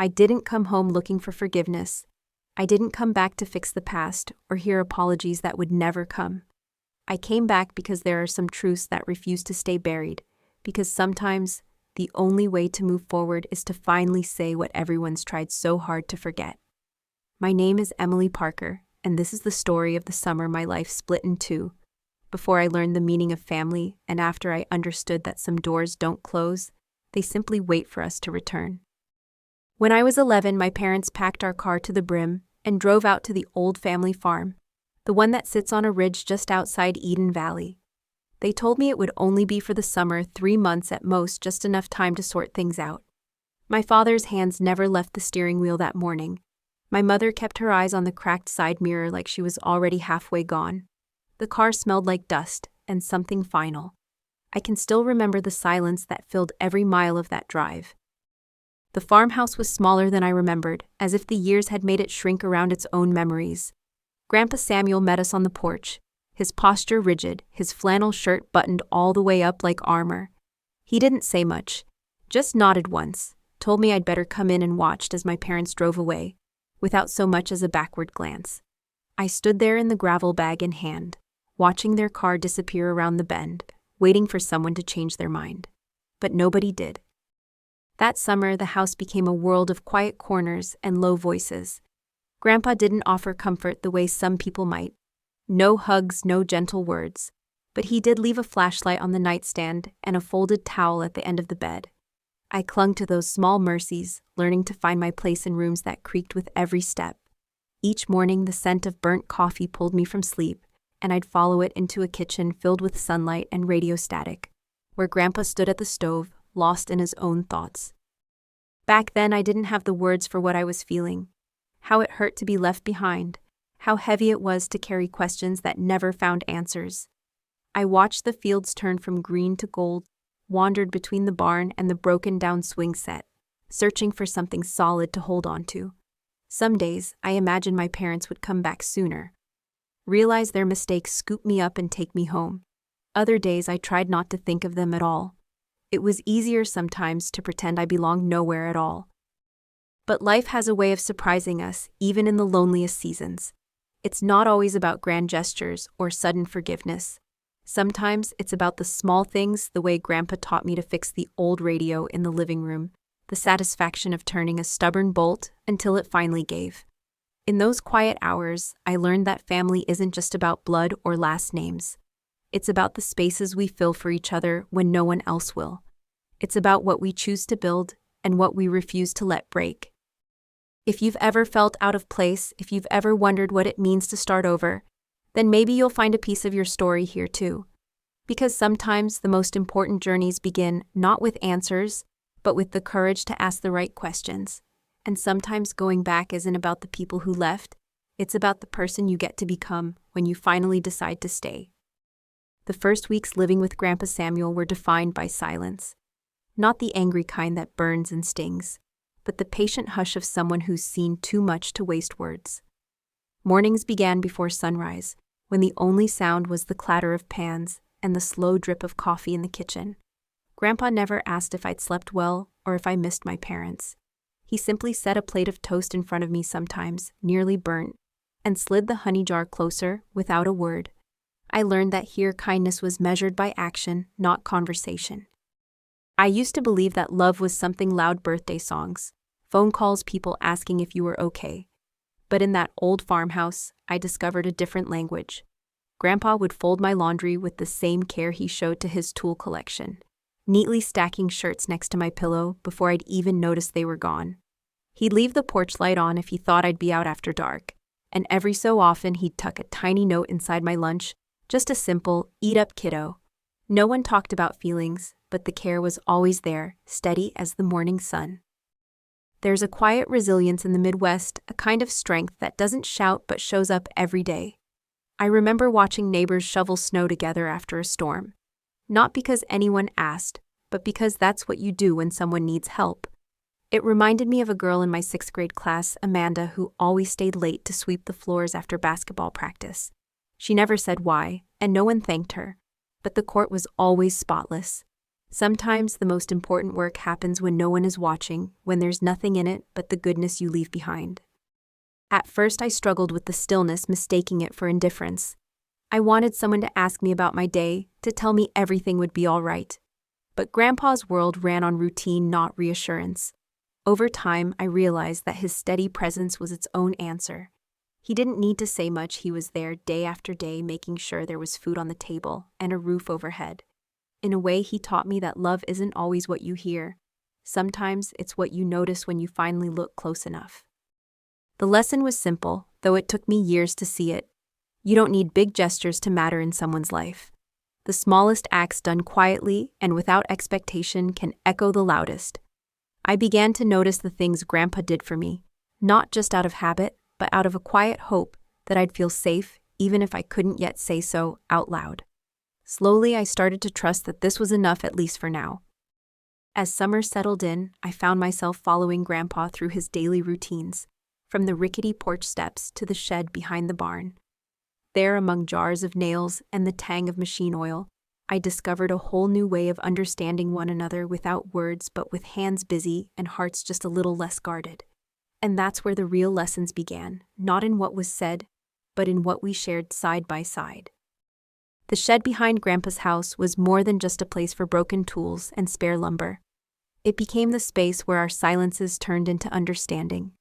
I didn't come home looking for forgiveness. I didn't come back to fix the past or hear apologies that would never come. I came back because there are some truths that refuse to stay buried, because sometimes the only way to move forward is to finally say what everyone's tried so hard to forget. My name is Emily Parker, and this is the story of the summer my life split in two. Before I learned the meaning of family, and after I understood that some doors don't close, they simply wait for us to return. When I was 11, my parents packed our car to the brim and drove out to the old family farm, the one that sits on a ridge just outside Eden Valley. They told me it would only be for the summer, 3 months at most, just enough time to sort things out. My father's hands never left the steering wheel that morning. My mother kept her eyes on the cracked side mirror like she was already halfway gone. The car smelled like dust and something final. I can still remember the silence that filled every mile of that drive. The farmhouse was smaller than I remembered, as if the years had made it shrink around its own memories. Grandpa Samuel met us on the porch, his posture rigid, his flannel shirt buttoned all the way up like armor. He didn't say much, just nodded once, told me I'd better come in and watched as my parents drove away, without so much as a backward glance. I stood there in the gravel bag in hand, watching their car disappear around the bend, waiting for someone to change their mind. But nobody did. That summer, the house became a world of quiet corners and low voices. Grandpa didn't offer comfort the way some people might. No hugs, no gentle words. But he did leave a flashlight on the nightstand and a folded towel at the end of the bed. I clung to those small mercies, learning to find my place in rooms that creaked with every step. Each morning, the scent of burnt coffee pulled me from sleep, and I'd follow it into a kitchen filled with sunlight and radio static, where Grandpa stood at the stove, lost in his own thoughts. Back then, I didn't have the words for what I was feeling. How it hurt to be left behind. How heavy it was to carry questions that never found answers. I watched the fields turn from green to gold, wandered between the barn and the broken-down swing set, searching for something solid to hold on to. Some days, I imagined my parents would come back sooner. Realize their mistakes, scoop me up and take me home. Other days, I tried not to think of them at all. It was easier sometimes to pretend I belonged nowhere at all. But life has a way of surprising us, even in the loneliest seasons. It's not always about grand gestures or sudden forgiveness. Sometimes it's about the small things, the way Grandpa taught me to fix the old radio in the living room, the satisfaction of turning a stubborn bolt until it finally gave. In those quiet hours, I learned that family isn't just about blood or last names. It's about the spaces we fill for each other when no one else will. It's about what we choose to build and what we refuse to let break. If you've ever felt out of place, if you've ever wondered what it means to start over, then maybe you'll find a piece of your story here too. Because sometimes the most important journeys begin not with answers, but with the courage to ask the right questions. And sometimes going back isn't about the people who left, it's about the person you get to become when you finally decide to stay. The first weeks living with Grandpa Samuel were defined by silence. Not the angry kind that burns and stings, but the patient hush of someone who's seen too much to waste words. Mornings began before sunrise, when the only sound was the clatter of pans and the slow drip of coffee in the kitchen. Grandpa never asked if I'd slept well or if I missed my parents. He simply set a plate of toast in front of me sometimes, nearly burnt, and slid the honey jar closer without a word. I learned that here kindness was measured by action, not conversation. I used to believe that love was something loud: birthday songs, phone calls, people asking if you were okay. But in that old farmhouse, I discovered a different language. Grandpa would fold my laundry with the same care he showed to his tool collection, neatly stacking shirts next to my pillow before I'd even noticed they were gone. He'd leave the porch light on if he thought I'd be out after dark, and every so often he'd tuck a tiny note inside my lunch, just a simple, "Eat up, kiddo." No one talked about feelings, but the care was always there, steady as the morning sun. There's a quiet resilience in the Midwest, a kind of strength that doesn't shout but shows up every day. I remember watching neighbors shovel snow together after a storm. Not because anyone asked, but because that's what you do when someone needs help. It reminded me of a girl in my 6th grade class, Amanda, who always stayed late to sweep the floors after basketball practice. She never said why, and no one thanked her. But the court was always spotless. Sometimes the most important work happens when no one is watching, when there's nothing in it but the goodness you leave behind. At first, I struggled with the stillness, mistaking it for indifference. I wanted someone to ask me about my day, to tell me everything would be all right. But Grandpa's world ran on routine, not reassurance. Over time, I realized that his steady presence was its own answer. He didn't need to say much. He was there day after day, making sure there was food on the table and a roof overhead. In a way, he taught me that love isn't always what you hear. Sometimes it's what you notice when you finally look close enough. The lesson was simple, though it took me years to see it. You don't need big gestures to matter in someone's life. The smallest acts done quietly and without expectation can echo the loudest. I began to notice the things Grandpa did for me, not just out of habit, but out of a quiet hope that I'd feel safe, even if I couldn't yet say so out loud. Slowly, I started to trust that this was enough, at least for now. As summer settled in, I found myself following Grandpa through his daily routines, from the rickety porch steps to the shed behind the barn. There, among jars of nails and the tang of machine oil, I discovered a whole new way of understanding one another without words, but with hands busy and hearts just a little less guarded. And that's where the real lessons began, not in what was said, but in what we shared side by side. The shed behind Grandpa's house was more than just a place for broken tools and spare lumber. It became the space where our silences turned into understanding.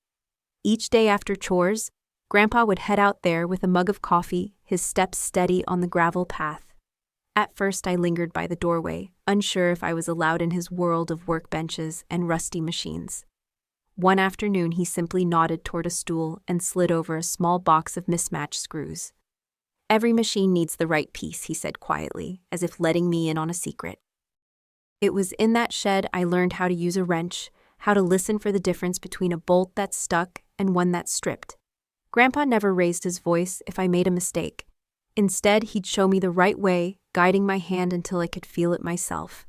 Each day after chores, Grandpa would head out there with a mug of coffee, his steps steady on the gravel path. At first, I lingered by the doorway, unsure if I was allowed in his world of workbenches and rusty machines. One afternoon, he simply nodded toward a stool and slid over a small box of mismatched screws. "Every machine needs the right piece," he said quietly, as if letting me in on a secret. It was in that shed I learned how to use a wrench, how to listen for the difference between a bolt that's stuck and one that's stripped. Grandpa never raised his voice if I made a mistake. Instead, he'd show me the right way, guiding my hand until I could feel it myself.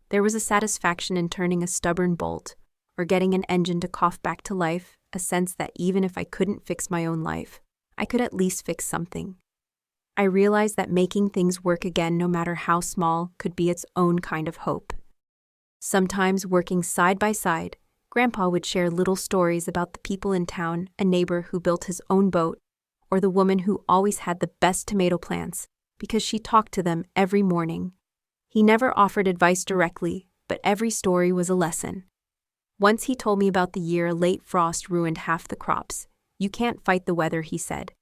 There was a satisfaction in turning a stubborn bolt, or getting an engine to cough back to life, a sense that even if I couldn't fix my own life, I could at least fix something. I realized that making things work again, no matter how small, could be its own kind of hope. Sometimes, working side by side, Grandpa would share little stories about the people in town, a neighbor who built his own boat, or the woman who always had the best tomato plants because she talked to them every morning. He never offered advice directly, but every story was a lesson. Once he told me about the year a late frost ruined half the crops. "You can't fight the weather," he said.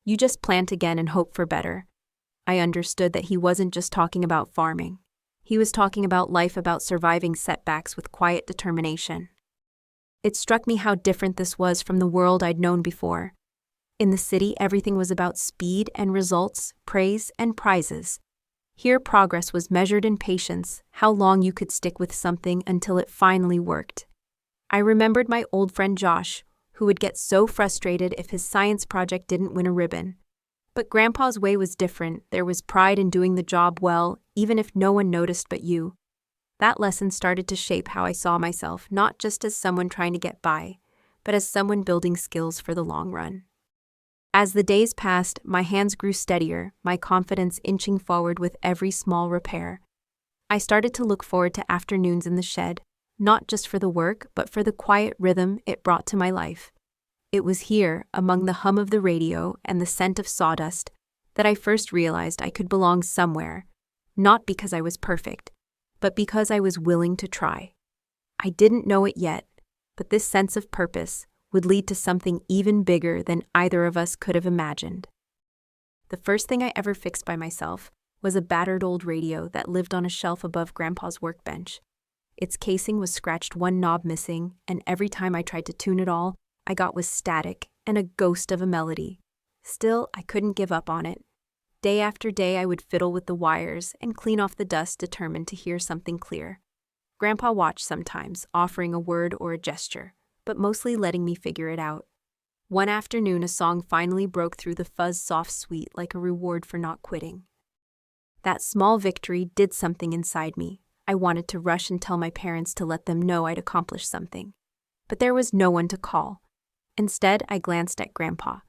"You just plant again and hope for better." I understood that he wasn't just talking about farming. He was talking about life, about surviving setbacks with quiet determination. It struck me how different this was from the world I'd known before. In the city, everything was about speed and results, praise and prizes. Here, progress was measured in patience, how long you could stick with something until it finally worked. I remembered my old friend Josh, who would get so frustrated if his science project didn't win a ribbon. But Grandpa's way was different. There was pride in doing the job well, even if no one noticed but you. That lesson started to shape how I saw myself, not just as someone trying to get by, but as someone building skills for the long run. As the days passed, my hands grew steadier, my confidence inching forward with every small repair. I started to look forward to afternoons in the shed, not just for the work, but for the quiet rhythm it brought to my life. It was here, among the hum of the radio and the scent of sawdust, that I first realized I could belong somewhere, not because I was perfect, but because I was willing to try. I didn't know it yet, but this sense of purpose would lead to something even bigger than either of us could have imagined. The first thing I ever fixed by myself was a battered old radio that lived on a shelf above Grandpa's workbench. Its casing was scratched, one knob missing, and every time I tried to tune it all, I got was static and a ghost of a melody. Still, I couldn't give up on it. Day after day, I would fiddle with the wires and clean off the dust, determined to hear something clear. Grandpa watched sometimes, offering a word or a gesture, but mostly letting me figure it out. One afternoon, a song finally broke through the fuzz, soft, sweet, like a reward for not quitting. That small victory did something inside me. I wanted to rush and tell my parents to let them know I'd accomplished something. But there was no one to call. Instead, I glanced at Grandpa.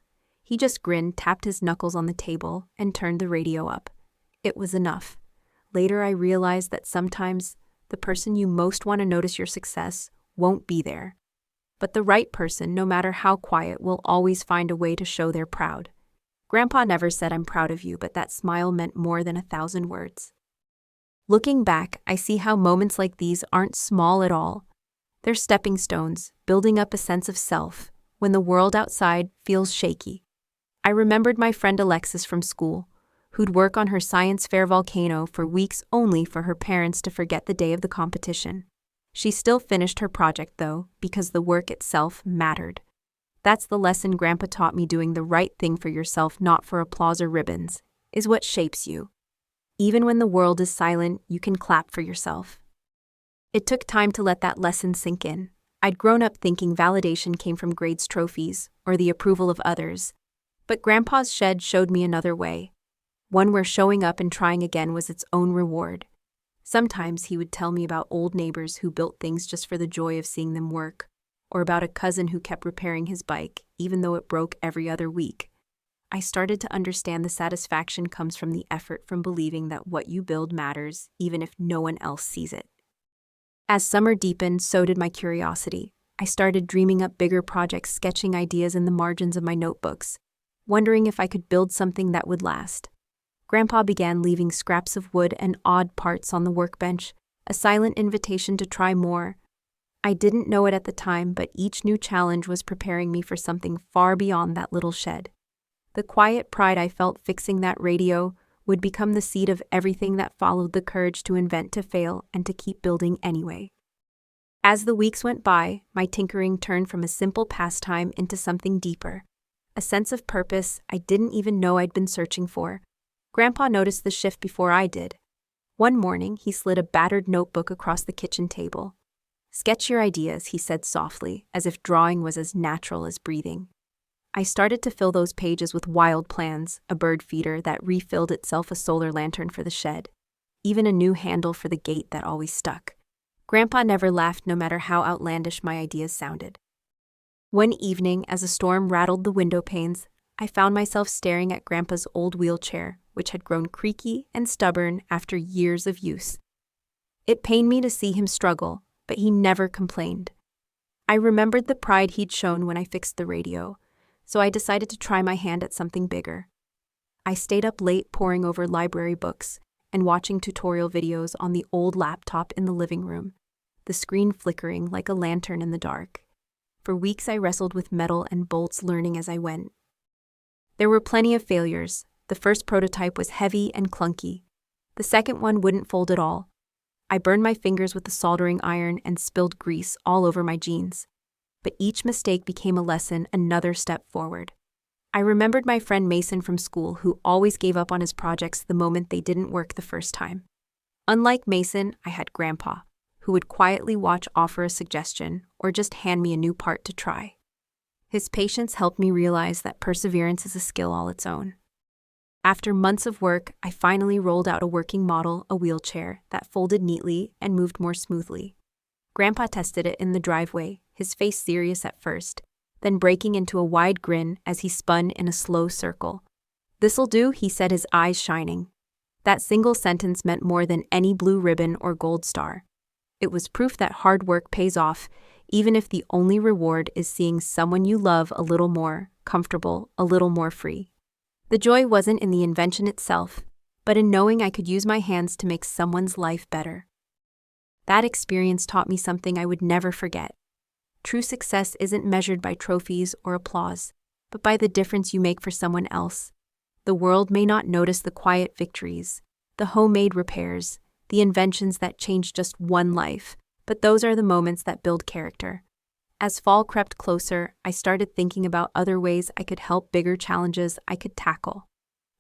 He just grinned, tapped his knuckles on the table, and turned the radio up. It was enough. Later, I realized that sometimes the person you most want to notice your success, won't be there. But the right person, no matter how quiet, will always find a way to show they're proud. Grandpa never said I'm proud of you, but that smile meant more than 1,000 words. Looking back, I see how moments like these aren't small at all. They're stepping stones, building up a sense of self when the world outside feels shaky. I remembered my friend Alexis from school, who'd work on her science fair volcano for weeks only for her parents to forget the day of the competition. She still finished her project, though, because the work itself mattered. That's the lesson Grandpa taught me: doing the right thing for yourself, not for applause or ribbons, is what shapes you. Even when the world is silent, you can clap for yourself. It took time to let that lesson sink in. I'd grown up thinking validation came from grades, trophies, or the approval of others. But Grandpa's shed showed me another way, one where showing up and trying again was its own reward. Sometimes he would tell me about old neighbors who built things just for the joy of seeing them work, or about a cousin who kept repairing his bike, even though it broke every other week. I started to understand the satisfaction comes from the effort, from believing that what you build matters, even if no one else sees it. As summer deepened, so did my curiosity. I started dreaming up bigger projects, sketching ideas in the margins of my notebooks, wondering if I could build something that would last. Grandpa began leaving scraps of wood and odd parts on the workbench, a silent invitation to try more. I didn't know it at the time, but each new challenge was preparing me for something far beyond that little shed. The quiet pride I felt fixing that radio would become the seed of everything that followed: the courage to invent, to fail, and to keep building anyway. As the weeks went by, my tinkering turned from a simple pastime into something deeper, a sense of purpose I didn't even know I'd been searching for. Grandpa noticed the shift before I did. One morning, he slid a battered notebook across the kitchen table. "Sketch your ideas," he said softly, as if drawing was as natural as breathing. I started to fill those pages with wild plans: a bird feeder that refilled itself, a solar lantern for the shed, even a new handle for the gate that always stuck. Grandpa never laughed, no matter how outlandish my ideas sounded. One evening, as a storm rattled the window panes, I found myself staring at Grandpa's old wheelchair, which had grown creaky and stubborn after years of use. It pained me to see him struggle, but he never complained. I remembered the pride he'd shown when I fixed the radio, so I decided to try my hand at something bigger. I stayed up late poring over library books and watching tutorial videos on the old laptop in the living room, the screen flickering like a lantern in the dark. For weeks I wrestled with metal and bolts, learning as I went. There were plenty of failures. The first prototype was heavy and clunky. The second one wouldn't fold at all. I burned my fingers with the soldering iron and spilled grease all over my jeans. But each mistake became a lesson, another step forward. I remembered my friend Mason from school, who always gave up on his projects the moment they didn't work the first time. Unlike Mason, I had Grandpa, who would quietly watch, offer a suggestion, or just hand me a new part to try. His patience helped me realize that perseverance is a skill all its own. After months of work, I finally rolled out a working model, a wheelchair that folded neatly and moved more smoothly. Grandpa tested it in the driveway, his face serious at first, then breaking into a wide grin as he spun in a slow circle. "This'll do," he said, his eyes shining. That single sentence meant more than any blue ribbon or gold star. It was proof that hard work pays off, even if the only reward is seeing someone you love a little more comfortable, a little more free. The joy wasn't in the invention itself, but in knowing I could use my hands to make someone's life better. That experience taught me something I would never forget. True success isn't measured by trophies or applause, but by the difference you make for someone else. The world may not notice the quiet victories, the homemade repairs, the inventions that change just one life, but those are the moments that build character. As fall crept closer, I started thinking about other ways I could help, bigger challenges I could tackle.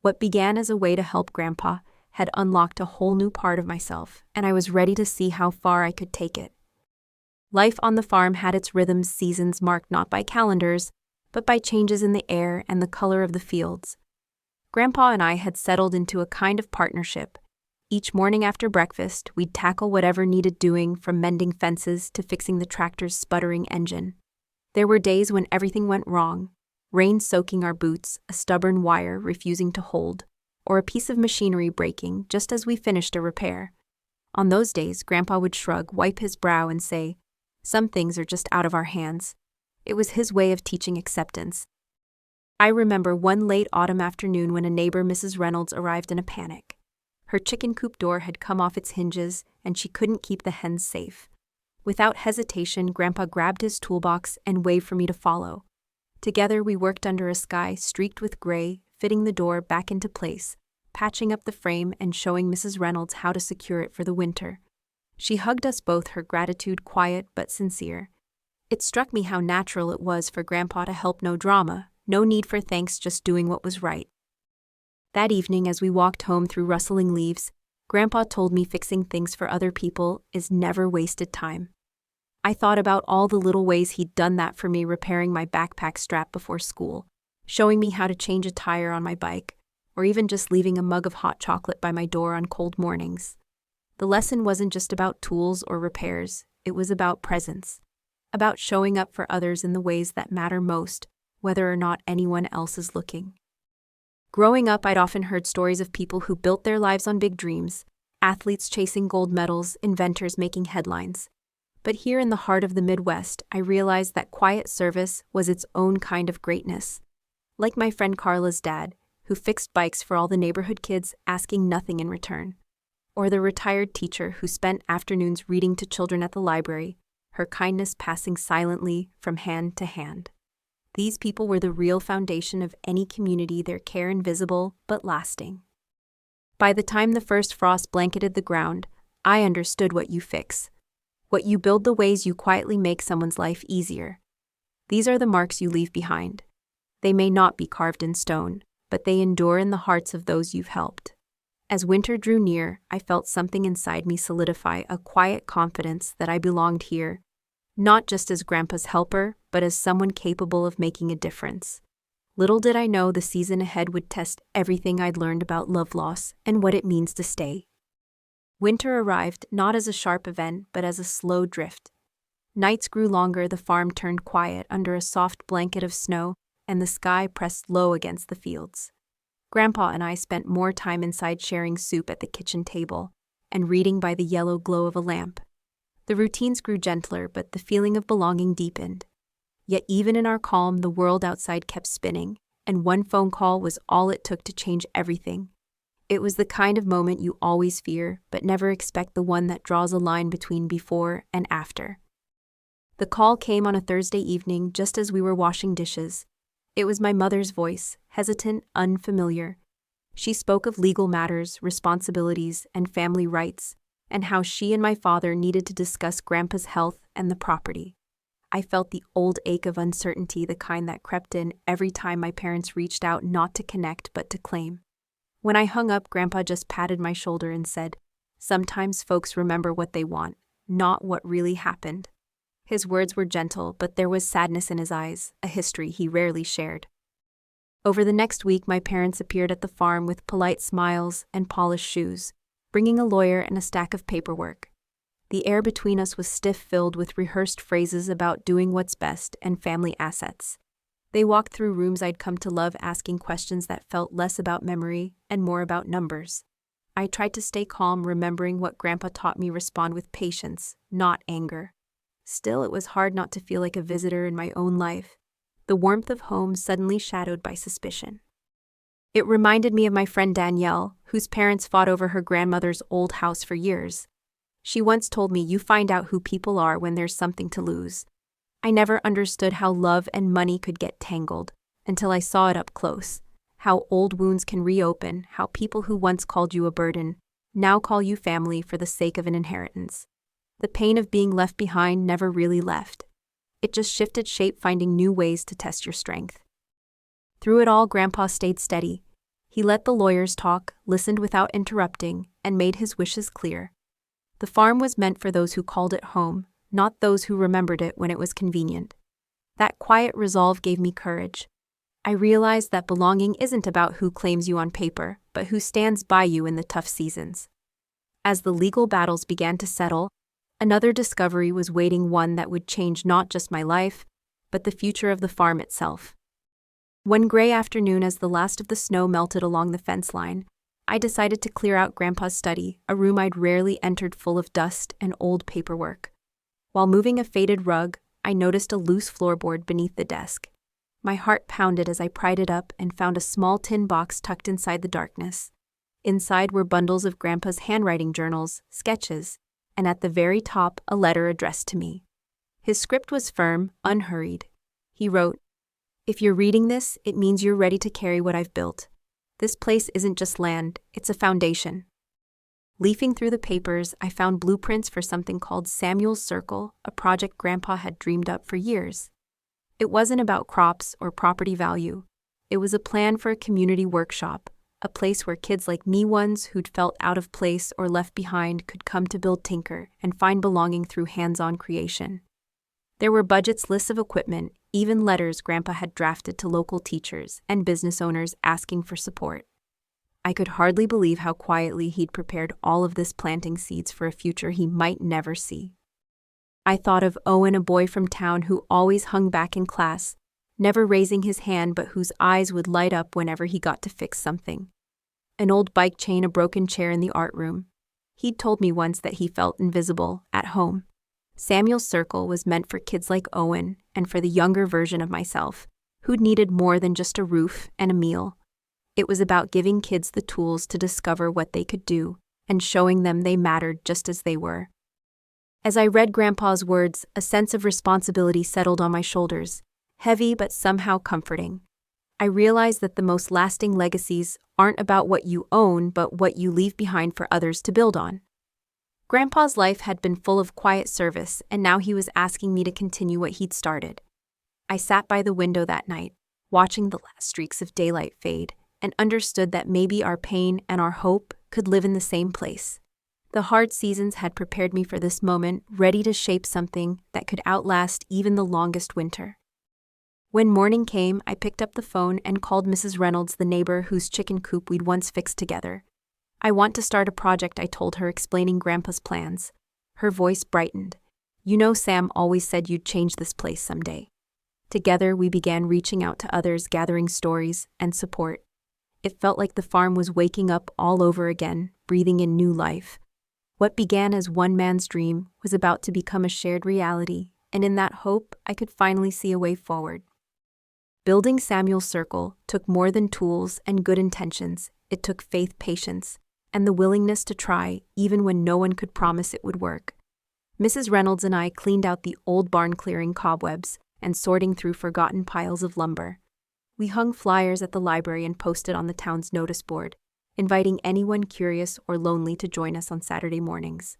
What began as a way to help Grandpa had unlocked a whole new part of myself, and I was ready to see how far I could take it. Life on the farm had its rhythms, seasons marked not by calendars, but by changes in the air and the color of the fields. Grandpa and I had settled into a kind of partnership. Each morning after breakfast, we'd tackle whatever needed doing, from mending fences to fixing the tractor's sputtering engine. There were days when everything went wrong: rain soaking our boots, a stubborn wire refusing to hold, or a piece of machinery breaking just as we finished a repair. On those days, Grandpa would shrug, wipe his brow, and say, "Some things are just out of our hands." It was his way of teaching acceptance. I remember one late autumn afternoon when a neighbor, Mrs. Reynolds, arrived in a panic. Her chicken coop door had come off its hinges, and she couldn't keep the hens safe. Without hesitation, Grandpa grabbed his toolbox and waved for me to follow. Together we worked under a sky streaked with gray, fitting the door back into place, patching up the frame and showing Mrs. Reynolds how to secure it for the winter. She hugged us both, her gratitude quiet but sincere. It struck me how natural it was for Grandpa to help, no drama, no need for thanks, just doing what was right. That evening, as we walked home through rustling leaves, Grandpa told me fixing things for other people is never wasted time. I thought about all the little ways he'd done that for me, repairing my backpack strap before school, showing me how to change a tire on my bike, or even just leaving a mug of hot chocolate by my door on cold mornings. The lesson wasn't just about tools or repairs, it was about presence, about showing up for others in the ways that matter most, whether or not anyone else is looking. Growing up, I'd often heard stories of people who built their lives on big dreams, athletes chasing gold medals, inventors making headlines. But here in the heart of the Midwest, I realized that quiet service was its own kind of greatness. Like my friend Carla's dad, who fixed bikes for all the neighborhood kids, asking nothing in return. Or the retired teacher who spent afternoons reading to children at the library, her kindness passing silently from hand to hand. These people were the real foundation of any community, their care invisible but lasting. By the time the first frost blanketed the ground, I understood what you fix. What you build, the ways you quietly make someone's life easier. These are the marks you leave behind. They may not be carved in stone, but they endure in the hearts of those you've helped. As winter drew near, I felt something inside me solidify, a quiet confidence that I belonged here, not just as Grandpa's helper, but as someone capable of making a difference. Little did I know the season ahead would test everything I'd learned about love loss and what it means to stay. Winter arrived not as a sharp event, but as a slow drift. Nights grew longer, the farm turned quiet under a soft blanket of snow, and the sky pressed low against the fields. Grandpa and I spent more time inside, sharing soup at the kitchen table and reading by the yellow glow of a lamp. The routines grew gentler, but the feeling of belonging deepened. Yet even in our calm, the world outside kept spinning, and one phone call was all it took to change everything. It was the kind of moment you always fear, but never expect, the one that draws a line between before and after. The call came on a Thursday evening, just as we were washing dishes. It was my mother's voice, hesitant, unfamiliar. She spoke of legal matters, responsibilities, and family rights, and how she and my father needed to discuss Grandpa's health and the property. I felt the old ache of uncertainty, the kind that crept in every time my parents reached out, not to connect but to claim. When I hung up, Grandpa just patted my shoulder and said, "Sometimes folks remember what they want, not what really happened." His words were gentle, but there was sadness in his eyes, a history he rarely shared. Over the next week, my parents appeared at the farm with polite smiles and polished shoes, bringing a lawyer and a stack of paperwork. The air between us was stiff, filled with rehearsed phrases about doing what's best and family assets. They walked through rooms I'd come to love, asking questions that felt less about memory and more about numbers. I tried to stay calm, remembering what Grandpa taught me: respond with patience, not anger. Still, it was hard not to feel like a visitor in my own life, the warmth of home suddenly shadowed by suspicion. It reminded me of my friend Danielle, whose parents fought over her grandmother's old house for years. She once told me, "You find out who people are when there's something to lose." I never understood how love and money could get tangled until I saw it up close, how old wounds can reopen, how people who once called you a burden now call you family for the sake of an inheritance. The pain of being left behind never really left. It just shifted shape, finding new ways to test your strength. Through it all, Grandpa stayed steady. He let the lawyers talk, listened without interrupting, and made his wishes clear. The farm was meant for those who called it home, not those who remembered it when it was convenient. That quiet resolve gave me courage. I realized that belonging isn't about who claims you on paper, but who stands by you in the tough seasons. As the legal battles began to settle, another discovery was waiting, one that would change not just my life, but the future of the farm itself. One gray afternoon, as the last of the snow melted along the fence line, I decided to clear out Grandpa's study, a room I'd rarely entered full of dust and old paperwork. While moving a faded rug, I noticed a loose floorboard beneath the desk. My heart pounded as I pried it up and found a small tin box tucked inside the darkness. Inside were bundles of Grandpa's handwriting journals, sketches, and at the very top a letter addressed to me. His script was firm, unhurried. He wrote, "If you're reading this, it means you're ready to carry what I've built. This place isn't just land, it's a foundation." Leafing through the papers, I found blueprints for something called Samuel's Circle, a project Grandpa had dreamed up for years. It wasn't about crops or property value. It was a plan for a community workshop, a place where kids like me, ones who'd felt out of place or left behind, could come to build, tinker, and find belonging through hands-on creation. There were budgets, lists of equipment, even letters Grandpa had drafted to local teachers and business owners asking for support. I could hardly believe how quietly he'd prepared all of this, planting seeds for a future he might never see. I thought of Owen, a boy from town who always hung back in class, never raising his hand but whose eyes would light up whenever he got to fix something. An old bike chain, a broken chair in the art room. He'd told me once that he felt invisible at home. Samuel's Circle was meant for kids like Owen and for the younger version of myself, who'd needed more than just a roof and a meal. It was about giving kids the tools to discover what they could do and showing them they mattered just as they were. As I read Grandpa's words, a sense of responsibility settled on my shoulders, heavy but somehow comforting. I realized that the most lasting legacies aren't about what you own but what you leave behind for others to build on. Grandpa's life had been full of quiet service, and now he was asking me to continue what he'd started. I sat by the window that night, watching the last streaks of daylight fade, and understood that maybe our pain and our hope could live in the same place. The hard seasons had prepared me for this moment, ready to shape something that could outlast even the longest winter. When morning came, I picked up the phone and called Mrs. Reynolds, the neighbor whose chicken coop we'd once fixed together. "I want to start a project," I told her, explaining Grandpa's plans. Her voice brightened. "You know, Sam always said you'd change this place someday." Together, we began reaching out to others, gathering stories and support. It felt like the farm was waking up all over again, breathing in new life. What began as one man's dream was about to become a shared reality, and in that hope, I could finally see a way forward. Building Samuel's Circle took more than tools and good intentions. It took faith, patience, and the willingness to try even when no one could promise it would work. Mrs. Reynolds and I cleaned out the old barn, clearing cobwebs and sorting through forgotten piles of lumber. We hung flyers at the library and posted on the town's notice board, inviting anyone curious or lonely to join us on Saturday mornings.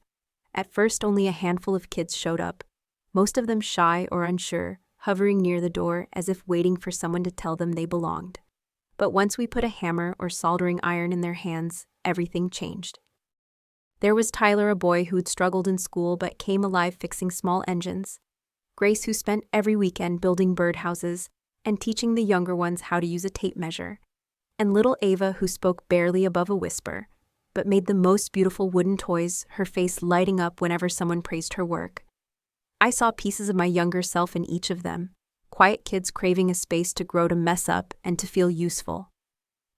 At first, only a handful of kids showed up, most of them shy or unsure, hovering near the door as if waiting for someone to tell them they belonged. But once we put a hammer or soldering iron in their hands, everything changed. There was Tyler, a boy who'd struggled in school but came alive fixing small engines. Grace, who spent every weekend building birdhouses and teaching the younger ones how to use a tape measure. And little Ava, who spoke barely above a whisper, but made the most beautiful wooden toys, her face lighting up whenever someone praised her work. I saw pieces of my younger self in each of them, quiet kids craving a space to grow, to mess up, and to feel useful.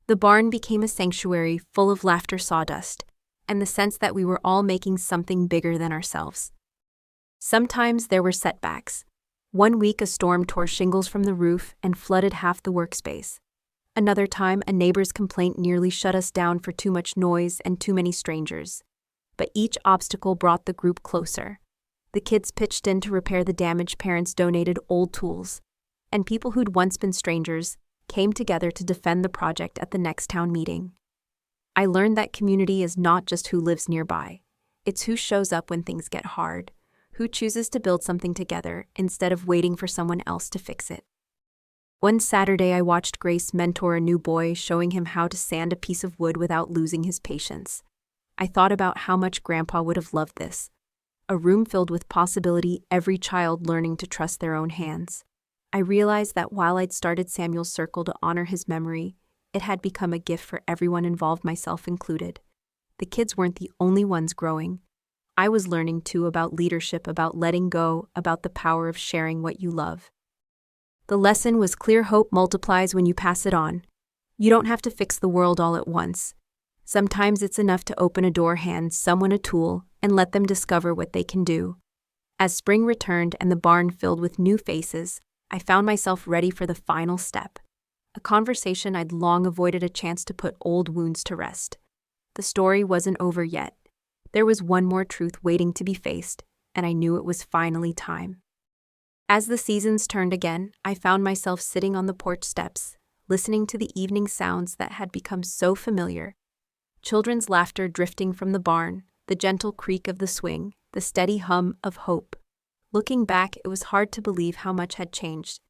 The barn became a sanctuary full of laughter, sawdust, and the sense that we were all making something bigger than ourselves. Sometimes there were setbacks. One week a storm tore shingles from the roof and flooded half the workspace. Another time a neighbor's complaint nearly shut us down for too much noise and too many strangers. But each obstacle brought the group closer. The kids pitched in to repair the damage, parents donated old tools, and people who'd once been strangers came together to defend the project at the next town meeting. I learned that community is not just who lives nearby. It's who shows up when things get hard, who chooses to build something together instead of waiting for someone else to fix it. One Saturday, I watched Grace mentor a new boy, showing him how to sand a piece of wood without losing his patience. I thought about how much Grandpa would have loved this. A room filled with possibility, every child learning to trust their own hands. I realized that while I'd started Samuel's Circle to honor his memory, it had become a gift for everyone involved, myself included. The kids weren't the only ones growing. I was learning too, about leadership, about letting go, about the power of sharing what you love. The lesson was clear: hope multiplies when you pass it on. You don't have to fix the world all at once. Sometimes it's enough to open a door, hand someone a tool, and let them discover what they can do. As spring returned and the barn filled with new faces, I found myself ready for the final step. A conversation I'd long avoided, a chance to put old wounds to rest. The story wasn't over yet. There was one more truth waiting to be faced, and I knew it was finally time. As the seasons turned again, I found myself sitting on the porch steps, listening to the evening sounds that had become so familiar. Children's laughter drifting from the barn, the gentle creak of the swing, the steady hum of hope. Looking back, it was hard to believe how much had changed.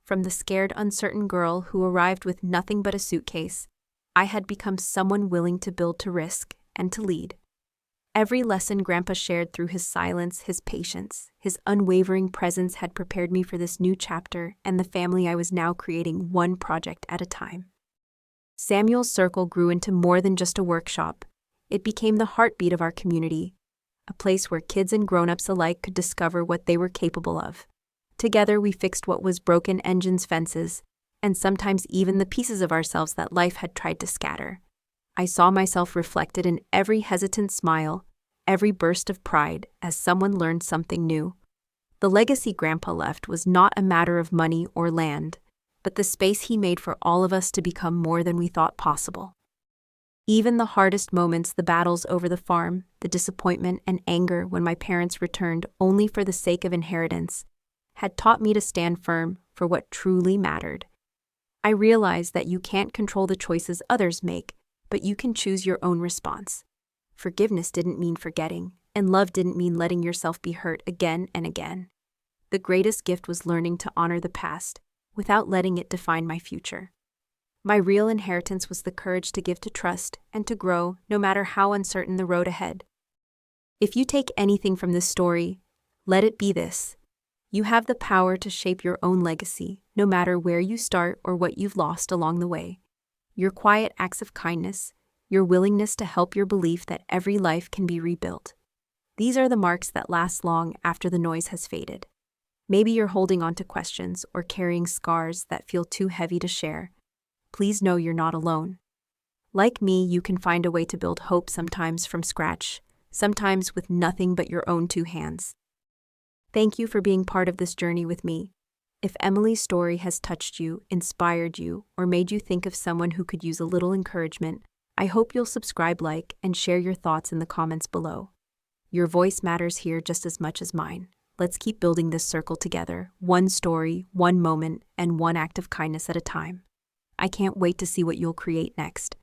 From the scared, uncertain girl who arrived with nothing but a suitcase, I had become someone willing to build, to risk, and to lead. Every lesson Grandpa shared through his silence, his patience, his unwavering presence had prepared me for this new chapter and the family I was now creating, one project at a time. Samuel's Circle grew into more than just a workshop. It became the heartbeat of our community, a place where kids and grown-ups alike could discover what they were capable of. Together we fixed what was broken, engines, fences, and sometimes even the pieces of ourselves that life had tried to scatter. I saw myself reflected in every hesitant smile, every burst of pride as someone learned something new. The legacy Grandpa left was not a matter of money or land, but the space he made for all of us to become more than we thought possible. Even the hardest moments, the battles over the farm, the disappointment and anger when my parents returned only for the sake of inheritance, had taught me to stand firm for what truly mattered. I realized that you can't control the choices others make, but you can choose your own response. Forgiveness didn't mean forgetting, and love didn't mean letting yourself be hurt again and again. The greatest gift was learning to honor the past without letting it define my future. My real inheritance was the courage to give, to trust, and to grow, no matter how uncertain the road ahead. If you take anything from this story, let it be this: you have the power to shape your own legacy, no matter where you start or what you've lost along the way. Your quiet acts of kindness, your willingness to help, your belief that every life can be rebuilt. These are the marks that last long after the noise has faded. Maybe you're holding on to questions or carrying scars that feel too heavy to share. Please know you're not alone. Like me, you can find a way to build hope, sometimes from scratch, sometimes with nothing but your own two hands. Thank you for being part of this journey with me. If Emily's story has touched you, inspired you, or made you think of someone who could use a little encouragement, I hope you'll subscribe, like, and share your thoughts in the comments below. Your voice matters here just as much as mine. Let's keep building this circle together, one story, one moment, and one act of kindness at a time. I can't wait to see what you'll create next.